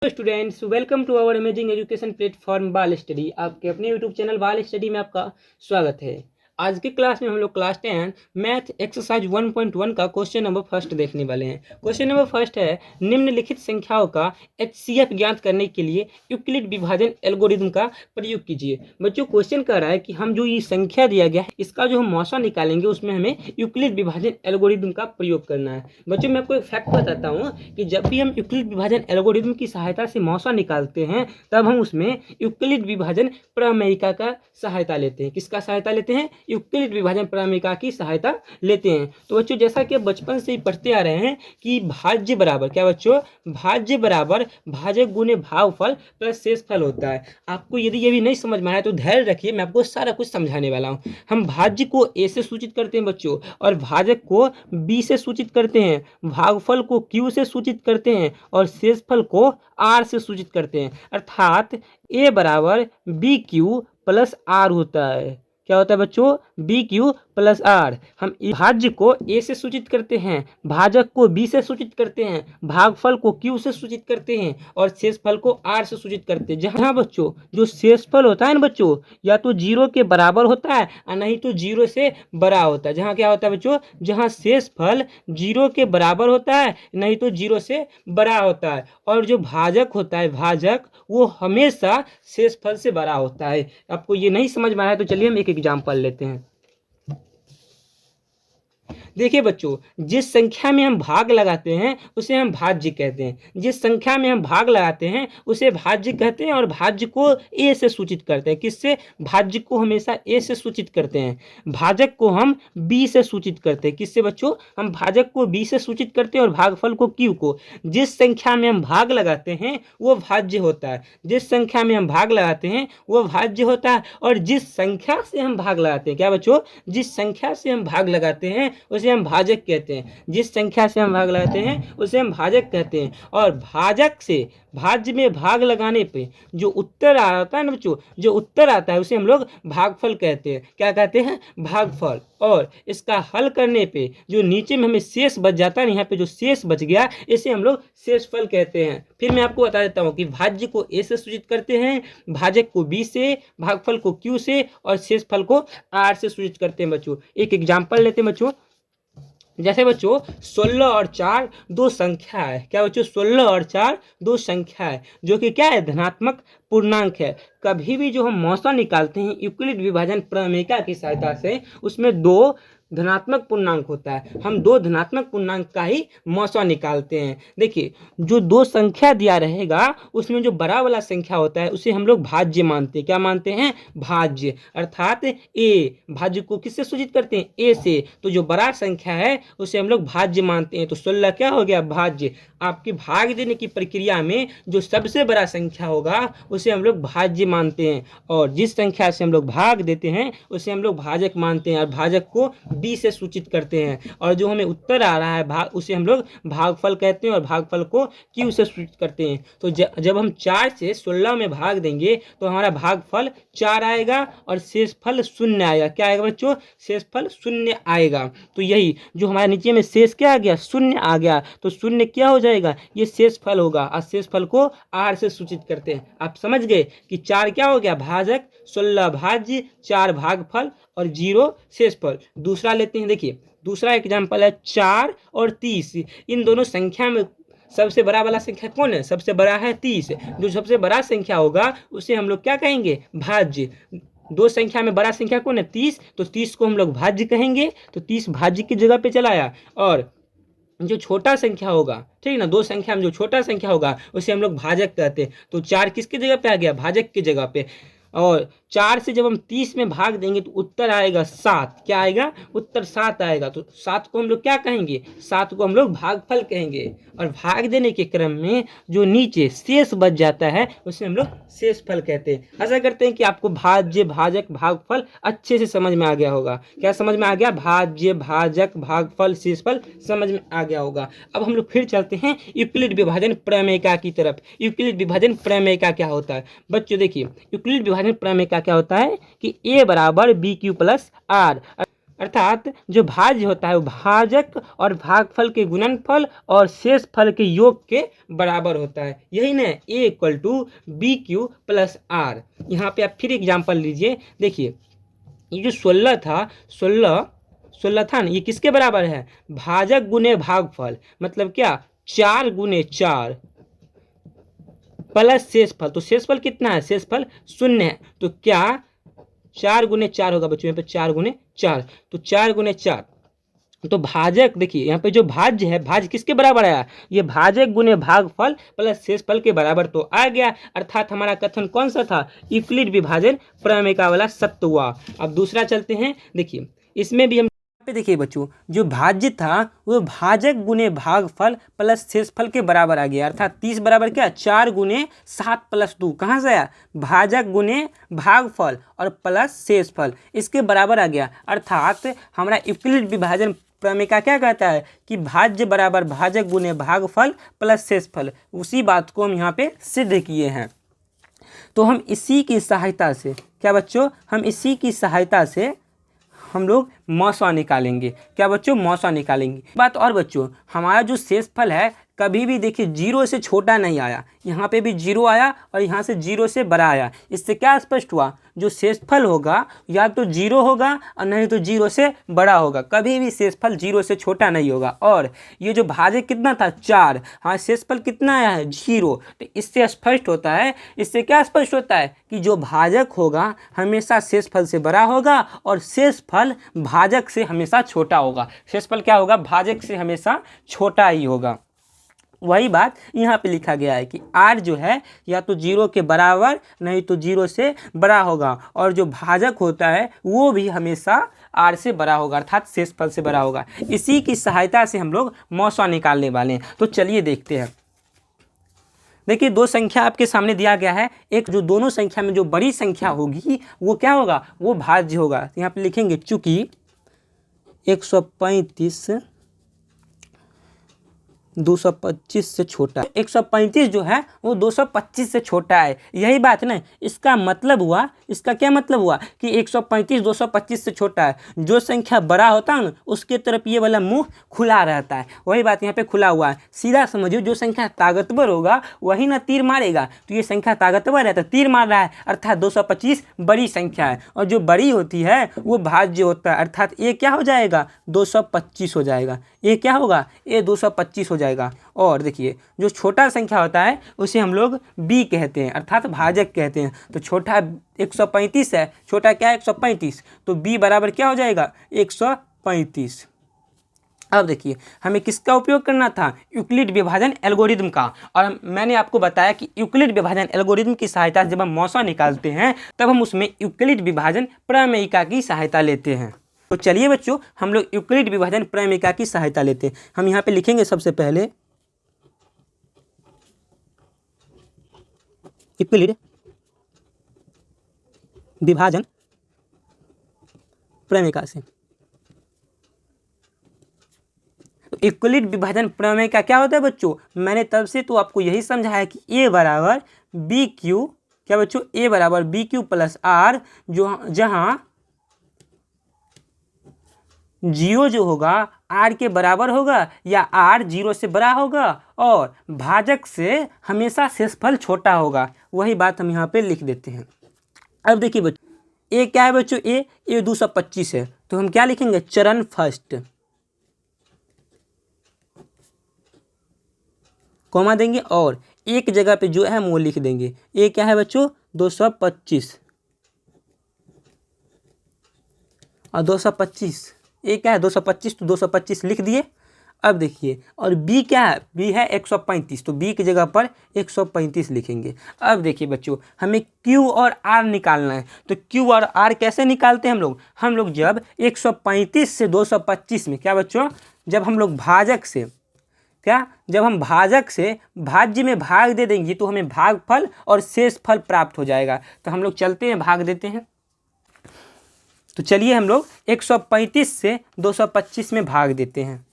Students, welcome to our amazing education platform बाल स्टडी। आपके अपने यूट्यूब चैनल बाल स्टडी में आपका स्वागत है। आज की क्लास में हम लोग क्लास 10 मैथ एक्सरसाइज 1.1 का क्वेश्चन नंबर फर्स्ट देखने वाले हैं। क्वेश्चन नंबर फर्स्ट है, निम्नलिखित संख्याओं का HCF ज्ञात करने के लिए यूक्लिड विभाजन एल्गोरिथम का प्रयोग कीजिए। बच्चों, क्वेश्चन कह रहा है कि हम जो ये संख्या दिया गया है इसका जो हम मौसा निकालेंगे उसमें हमें यूक्लिड विभाजन एल्गोरिथम का प्रयोग करना है। बच्चों, मैं आपको एक फैक्ट बताता हूँ कि जब भी हम यूक्लिड विभाजन एल्गोरिथम की सहायता से मौसा निकालते हैं तब हम उसमें यूक्लिड विभाजन प्रमेयिका का सहायता लेते हैं। किसका सहायता लेते हैं? यूक्लिड विभाजन प्रमेयिका की सहायता लेते हैं। तो बच्चों, जैसा कि बचपन से ही पढ़ते आ रहे हैं कि भाज्य बराबर क्या बच्चों, भाज्य बराबर भाजक गुने भागफल प्लस शेषफल होता है। आपको यदि ये भी नहीं समझ में आया तो धैर्य रखिए, मैं आपको सारा कुछ समझाने वाला हूँ। हम भाज्य को A से सूचित करते हैं बच्चों, और भाजक को B से सूचित करते हैं, भागफल को Q से सूचित करते हैं और शेषफल को R से सूचित करते हैं। अर्थात A बराबर BQ प्लस R होता है। क्या होता है बच्चों? BQ plus R। हम भाज्य को A से सूचित करते हैं, भाजक को B से सूचित करते हैं, भागफल को Q से सूचित करते हैं और शेषफल को R से सूचित करते हैं। जहाँ बच्चों जो शेषफल होता है ना बच्चों, या तो 0 के बराबर होता है और नहीं तो 0 से बड़ा होता है। जहाँ क्या होता है बच्चों, जहाँ शेषफल 0 के बराबर होता है नहीं तो 0 से बड़ा होता है। और जो भाजक होता है, भाजक वो हमेशा शेषफल से बड़ा होता है। आपको ये नहीं समझ में आया तो चलिए हम एक एग्जाम्पल लेते हैं। देखिए बच्चों, जिस संख्या में हम भाग लगाते हैं उसे हम भाज्य कहते हैं। जिस संख्या में हम भाग लगाते हैं उसे भाज्य कहते हैं और भाज्य को A से सूचित करते हैं। किससे? भाज्य को हमेशा A से सूचित करते हैं, भाजक को हम B से सूचित करते हैं। किससे बच्चों? हम भाजक को B से सूचित करते हैं और भागफल को Q को। जिस संख्या में हम भाग लगाते हैं वो भाज्य होता है। जिस संख्या में हम भाग लगाते हैं वो भाज्य होता है। और जिस संख्या से हम भाग लगाते हैं, क्या बच्चों, जिस संख्या से हम भाग लगाते हैं उसे हम भाजक कहते हैं। जिस संख्या से हम भाग लगाते हैं उसे हम भाजक कहते हैं। और भाजक से भाज्य में भाग लगाने पे जो उत्तर आता है ना बच्चों, जो उत्तर आता है उसे हम लोग भागफल कहते हैं। क्या कहते हैं? भागफल। और इसका हल करने पे जो नीचे में हमें शेष बच जाता है, यहाँ पे जो शेष बच गया इसे हम लोग शेषफल कहते हैं। फिर मैं आपको बता देता हूँ कि भाज्य को A से सूचित करते हैं, भाजक को B से, भागफल को Q से और शेषफल को R से सूचित करते हैं। बच्चों, एक एग्जाम्पल लेते हैं बच्चों। जैसे बच्चों 16 और 4 दो संख्या है। क्या बच्चों? 16 और 4 दो संख्या है जो कि क्या है? धनात्मक पूर्णांक है। कभी भी जो हम मौसा निकालते हैं यूक्लिड विभाजन प्रमेयिका की सहायता से, उसमें दो धनात्मक पूर्णांक होता है। हम दो धनात्मक पूर्णांक का ही मौसा निकालते हैं। देखिए, जो दो संख्या दिया रहेगा उसमें जो बड़ा वाला संख्या होता है उसे हम लोग भाज्य मानते हैं। क्या मानते हैं? भाज्य। अर्थात A, भाज्य को किससे सूचित करते हैं? A से। तो जो बड़ा संख्या है उसे हम लोग भाज्य मानते हैं। तो 16 क्या हो गया? भाज्य। आपकी भाग देने की प्रक्रिया में जो सबसे बड़ा संख्या होगा उसे हम लोग भाज्य मानते हैं, और जिस संख्या से हम लोग भाग देते हैं उसे हम लोग भाजक मानते हैं और भाजक को B से सूचित करते हैं। और जो हमें उत्तर आ रहा है भाग, उसे हम लोग भागफल कहते हैं और भागफल को Q से सूचित करते हैं। तो जब हम 4 से 16 में भाग देंगे तो हमारा भागफल 4 आएगा और शेषफल 0 आएगा। क्या आएगा बच्चों? शेषफल 0 आएगा। तो यही जो हमारे नीचे में शेष क्या आ गया? 0 आ गया। तो 0 क्या हो जाएगा? ये शेषफल होगा और शेषफल को R से सूचित करते हैं। आप समझ गए कि 4 क्या हो गया? भाजक, 16 भाज्य, 4 भागफल और 0 शेषफल। दूसरा लेते हैं। देखिए, दूसरा एग्जाम्पल है 4 और 30। इन दोनों संख्या में सबसे बड़ा वाला संख्या कौन है? सबसे बड़ा है 30। जो सबसे बड़ा संख्या होगा उसे हम लोग क्या कहेंगे? भाज्य। दो संख्या में बड़ा संख्या कौन है? 30। तो 30 को हम लोग भाज्य कहेंगे। तो 30 भाज्य की जगह पे चला आया। और जो छोटा संख्या होगा, ठीक है ना, दो संख्या में जो छोटा संख्या होगा उसे हम लोग भाजक कहते हैं। तो 4 किसकी जगह पे आ गया? भाजक की जगह पे। और 4 से जब हम 30 में भाग देंगे तो उत्तर आएगा 7। क्या आएगा? उत्तर 7 आएगा। तो 7 को हम लोग क्या कहेंगे? 7 को हम लोग भागफल कहेंगे। और भाग देने के क्रम में जो नीचे शेष बच जाता है उसे हम लोग शेषफल कहते हैं। आशा करते हैं कि आपको भाज्य, भाजक, भागफल अच्छे से समझ में आ गया होगा। क्या समझ में आ गया? भाज्य, भाजक, भागफल, शेषफल समझ में आ गया होगा। अब हम लोग फिर चलते हैं यूक्लिड विभाजन प्रमेयिका की तरफ। यूक्लिड विभाजन प्रमेयिका क्या होता है? बच्चों देखिए, यूक्लिड विभाजन प्रमेयिका क्या होता है कि A बराबर BQ प्लस R। अर्थात जो भाज्य होता है वो भाजक और भागफल के गुणनफल और शेष फल के योग के बराबर होता है। यही ना A equal to B Q plus R. यहाँ पे आप फिर एग्जाम्पल लीजिए, देखिए ये जो 16 था, 16 था ना, ये किसके बराबर है? भाजक गुने भागफल, मतलब क्या 4 गुने 4 प्लस शेषफल। तो शेषफल कितना है? शेषफल 0 है। तो क्या 4 गुने 4 होगा बच्चों, यहाँ पे 4 गुने 4, तो 4 गुने 4। तो भाजक देखिए यहाँ पे जो भाज्य है, भाज्य किसके बराबर आया? ये भाजक गुने भागफल प्लस शेषफल के बराबर तो आ गया। अर्थात हमारा कथन कौन सा था? यूक्लिड विभाजन प्रमेय वाला सत्य हुआ। अब दूसरा चलते हैं, देखिए इसमें भी हम पे देखिए बच्चों, जो भाज्य था वो भाजक गुने भागफल प्लस शेषफल के बराबर आ गया। अर्थात 30 बराबर क्या? 4 गुने 7 प्लस 2, कहाँ से आया? भाजक गुने भागफल और प्लस शेषफल, इसके बराबर आ गया। अर्थात हमारा यूक्लिड विभाजन प्रमेय क्या कहता है कि भाज्य बराबर भाजक गुने भागफल प्लस शेषफल। उसी बात को हम यहाँ पे सिद्ध किए हैं। तो हम इसी की सहायता से, क्या बच्चों, हम इसी की सहायता से हम लोग मौसा निकालेंगे। क्या बच्चों? मौसा निकालेंगे। बात और बच्चों, हमारा जो शेषफल है कभी भी देखिए 0 से छोटा नहीं आया, यहाँ पे भी 0 आया और यहाँ से 0 से बड़ा आया। इससे क्या स्पष्ट हुआ? जो शेषफल होगा या तो 0 होगा और नहीं तो 0 से बड़ा होगा, कभी भी शेषफल 0 से छोटा नहीं होगा। और ये जो भाजक कितना था? 4, हाँ शेषफल कितना आया है? 0। तो इससे स्पष्ट होता है, इससे क्या स्पष्ट होता है कि जो भाजक होगा हमेशा शेषफल से बड़ा होगा और शेषफल भाजक से हमेशा छोटा होगा। शेषफल क्या होगा? भाजक से हमेशा छोटा ही होगा। वही बात यहाँ पे लिखा गया है कि r जो है या तो 0 के बराबर नहीं तो 0 से बड़ा होगा, और जो भाजक होता है वो भी हमेशा r से बड़ा होगा, अर्थात शेषफल से बड़ा होगा। इसी की सहायता से हम लोग मौसा निकालने वाले हैं। तो चलिए देखते हैं। देखिए दो संख्या आपके सामने दिया गया है। एक जो दोनों संख्या में जो बड़ी संख्या होगी वो क्या होगा? वो भाज्य होगा। यहाँ पे लिखेंगे चूंकि 135 225 से छोटा, 135 जो है वो 225 से छोटा है। यही बात ना, इसका मतलब हुआ, इसका क्या मतलब हुआ कि 135 225 से छोटा है। जो संख्या बड़ा होता है ना उसके तरफ ये वाला मुंह खुला रहता है, वही बात यहाँ पे खुला हुआ है। सीधा समझिए, जो संख्या ताकतवर होगा वही ना तीर मारेगा। तो ये संख्या ताकतवर है तो तीर मार रहा है, अर्थात 225 बड़ी संख्या है। और जो बड़ी होती है वो भाज्य होता है, अर्थात ये क्या हो जाएगा? 225 हो जाएगा। ये क्या होगा? ये 225 हो जाएगा। और देखिए जो छोटा संख्या होता है उसे हम लोग b कहते हैं, अर्थात भाजक कहते हैं। तो छोटा 135 है, छोटा क्या है? 135, तो b बराबर क्या हो जाएगा? 135। अब देखिए हमें किसका उपयोग करना था? यूक्लिड विभाजन एल्गोरिदम का। और मैंने आपको बताया कि यूक्लिड विभाजन एल्गोरिदम की सहायता से जब हम मौसा निकालते हैं तब हम उसमें यूक्लिड विभाजन प्रमेयिका की सहायता लेते हैं। तो चलिए बच्चों, हम लोग यूक्लिड विभाजन प्रमेयिका की सहायता लेते हैं। हम यहाँ पे लिखेंगे सबसे पहले यूक्लिड विभाजन प्रमेयिका से। यूक्लिड विभाजन प्रमेय का क्या होता है बच्चों? मैंने तब से तो आपको यही समझाया कि a बराबर बी क्यू, क्या बच्चों? a बराबर बी क्यू प्लस आर, जो जहां 0 जो होगा r के बराबर होगा या r 0 से बड़ा होगा, और भाजक से हमेशा शेषफल छोटा होगा। वही बात हम यहाँ पे लिख देते हैं। अब देखिए बच्चों, a क्या है बच्चों? a 225 है, तो हम क्या लिखेंगे? चरण फर्स्ट, कॉमा देंगे और एक जगह पे जो है हम वो लिख देंगे। ये क्या है बच्चों? 225 और 225, ये क्या है? 225, तो 225 लिख दिए। अब देखिए, और b क्या है? b है 135, तो b की जगह पर 135 लिखेंगे। अब देखिए बच्चों, हमें q और r निकालना है। तो q और r कैसे निकालते हैं हम लोग? हम लोग जब 135 से 225 में, क्या बच्चों? जब हम लोग भाजक से, क्या, जब हम भाजक से भाज्य में भाग दे देंगे तो हमें भागफल और शेषफल प्राप्त हो जाएगा। तो हम लोग चलते हैं, भाग देते हैं। तो चलिए हम लोग 135 से 225 में भाग देते हैं।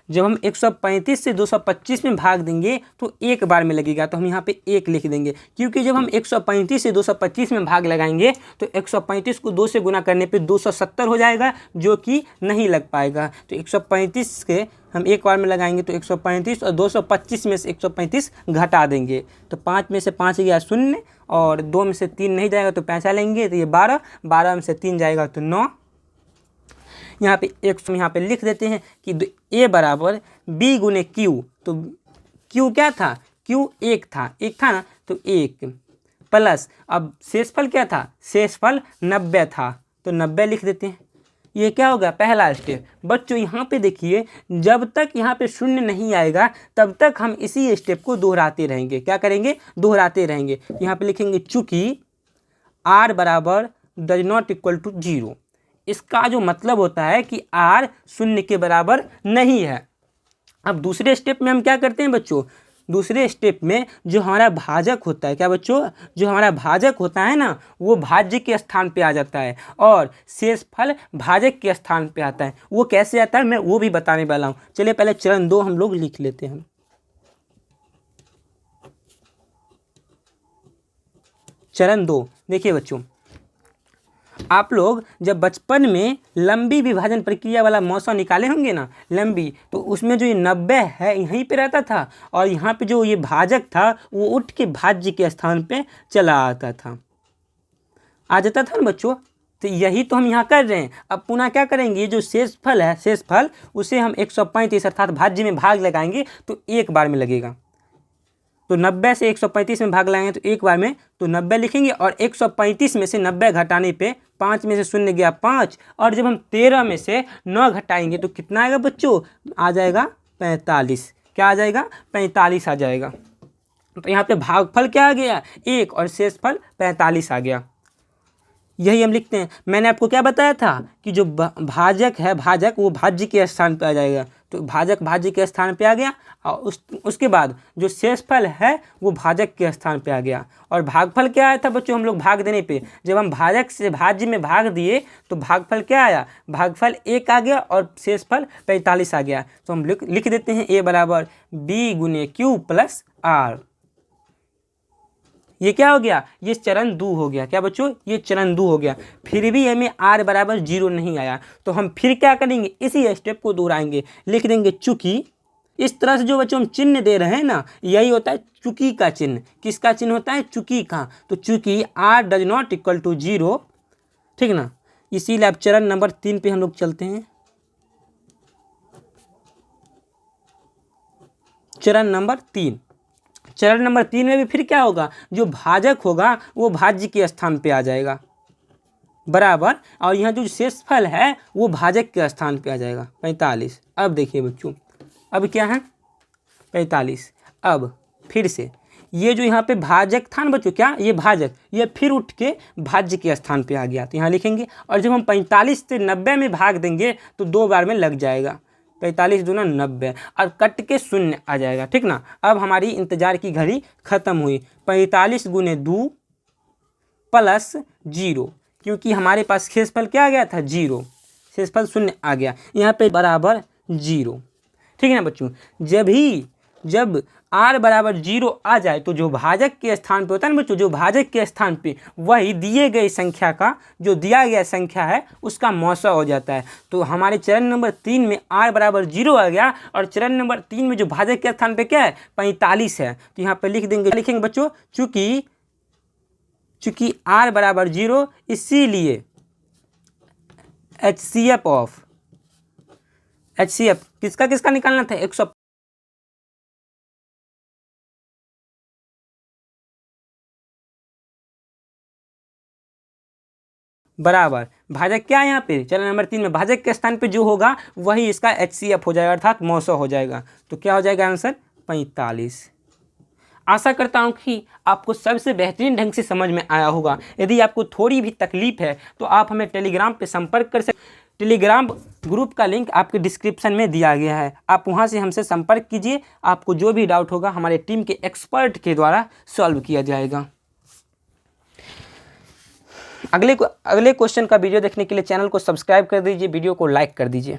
जब हम 135 से 225 में भाग देंगे तो एक बार में लगेगा, तो हम यहाँ पे 1 लिख देंगे, क्योंकि जब हम 135 से 225 में भाग लगाएंगे तो 135 को 2 से गुना करने पे 270 हो जाएगा, जो कि नहीं लग पाएगा। तो 135 के हम एक बार में लगाएंगे तो 135 और 225 में से 135 घटा देंगे, तो 5 में से 5 गया 0 और 2 में से 3 नहीं जाएगा तो पैसा लेंगे, तो ये 12, 12 में से 3 जाएगा तो 9। यहाँ पे 100 यहाँ पे लिख देते हैं कि ए बराबर बी गुने क्यू, तो क्यू क्या था, क्यू 1 था, 1 था ना, तो 1 प्लस, अब शेषफल क्या था, शेषफल 90 था, तो 90 लिख देते हैं। ये क्या होगा, पहला स्टेप। बच्चों यहाँ पे देखिए, जब तक यहाँ पे 0 नहीं आएगा तब तक हम इसी स्टेप को दोहराते रहेंगे। क्या करेंगे, दोहराते रहेंगे। यहाँ पे लिखेंगे चूँकि r बराबर डज नॉट इक्वल टू 0। इसका जो मतलब होता है कि r 0 के बराबर नहीं है। अब दूसरे स्टेप में हम क्या करते हैं बच्चों, दूसरे स्टेप में जो हमारा भाजक होता है, क्या बच्चों, जो हमारा भाजक होता है ना, वो भाज्य के स्थान पे आ जाता है और शेषफल भाजक के स्थान पे आता है। वो कैसे आता है मैं वो भी बताने वाला हूँ। चलिए पहले चरण 2 हम लोग लिख लेते हैं। चरण 2 देखिए बच्चों, आप लोग जब बचपन में लंबी विभाजन प्रक्रिया वाला मौसा निकाले होंगे ना, लंबी, तो उसमें जो ये 90 है यहीं पे रहता था और यहाँ पे जो ये भाजक था वो उठ के भाज्य के स्थान पे चला आता था, आ जाता था ना बच्चों। तो यही तो हम यहाँ कर रहे हैं। अब पुनः क्या करेंगे, ये जो शेषफल है, शेषफल उसे हम 135 अर्थात भाज्य में भाग लगाएंगे तो एक बार में लगेगा। तो 90 से 135 में भाग लगाएंगे तो एक बार में, तो 90 लिखेंगे और 135 में से 90 घटाने पे 5 में से 0 गया 5, और जब हम 13 में से 9 घटाएंगे तो कितना आएगा बच्चों, आ जाएगा 45। क्या आ जाएगा, 45 आ जाएगा। तो यहाँ पे भागफल क्या आ गया, 1 और शेषफल 45 आ गया। यही हम लिखते हैं। मैंने आपको क्या बताया था कि जो भाजक है, भाजक वो भाज्य के स्थान पे आ जाएगा, तो भाजक भाज्य के स्थान पे आ गया और उसके बाद जो शेषफल है वो भाजक के स्थान पे आ गया। और भागफल क्या आया था बच्चों, हम लोग भाग देने पे जब हम भाजक से भाज्य में भाग दिए तो भागफल क्या आया, भागफल 1 आ गया और शेषफल 45 आ गया। तो हम लिख देते हैं ए बराबर बी गुने क्यू प्लस आर। ये क्या हो गया, ये चरण 2 हो गया। क्या बच्चों, ये चरण 2 हो गया। फिर भी हमें r बराबर 0 नहीं आया तो हम फिर क्या करेंगे, इसी स्टेप को दोहराएंगे, लिख देंगे चूँकि। इस तरह से जो बच्चों हम चिन्ह दे रहे हैं ना, यही होता है चूँकि का चिन्ह। किसका चिन्ह होता है, चूँकि का। तो चूँकि r does not equal to 0, ठीक ना। इसीलिए अब चरण नंबर 3 पे हम लोग चलते हैं। चरण नंबर 3, चरण नंबर 3 में भी फिर क्या होगा, जो भाजक होगा वो भाज्य के स्थान पे आ जाएगा बराबर, और यहाँ जो शेषफल है वो भाजक के स्थान पे आ जाएगा 45। अब देखिए बच्चों, अब क्या है 45। अब फिर से ये जो यहाँ पे भाजक था ना बच्चों, क्या ये भाजक, ये फिर उठ के भाज्य के स्थान पे आ गया, तो यहाँ लिखेंगे। और जब हम 45 से 90 में भाग देंगे तो 2 बार में लग जाएगा, 45 दूना 90 और कट के 0 आ जाएगा, ठीक ना। अब हमारी इंतजार की घड़ी खत्म हुई। 45 गुने 2 प्लस 0, क्योंकि हमारे पास शेषफल क्या आ गया था, 0, शेषफल 0 आ गया, यहाँ पे बराबर 0, ठीक है ना बच्चों। जब r बराबर 0 आ जाए तो जो भाजक के स्थान पे होता है ना बच्चों, जो भाजक के स्थान पे वही दिए गए संख्या का, जो दिया गया संख्या है उसका मौसा हो जाता है। तो हमारे चरण नंबर 3 में r बराबर 0 आ गया और चरण नंबर 3 में जो भाजक के स्थान पे क्या है, 45 है। तो यहाँ पे लिख देंगे, लिखेंगे बच्चों चूँकि r बराबर 0, इसीलिए HCF किसका किसका निकालना था, 100 बराबर भाजक क्या है, यहाँ पे चरण नंबर 3 में भाजक के स्थान पे जो होगा वही इसका HCF हो जाएगा, अर्थात मौसा हो जाएगा। तो क्या हो जाएगा आंसर, 45। आशा करता हूँ कि आपको सबसे बेहतरीन ढंग से समझ में आया होगा। यदि आपको थोड़ी भी तकलीफ है तो आप हमें टेलीग्राम पे संपर्क कर सकते। टेलीग्राम ग्रुप का लिंक आपके डिस्क्रिप्शन में दिया गया है, आप वहाँ से हमसे संपर्क कीजिए। आपको जो भी डाउट होगा हमारे टीम के एक्सपर्ट के द्वारा सॉल्व किया जाएगा। अगले क्वेश्चन का वीडियो देखने के लिए चैनल को सब्सक्राइब कर दीजिए, वीडियो को लाइक कर दीजिए।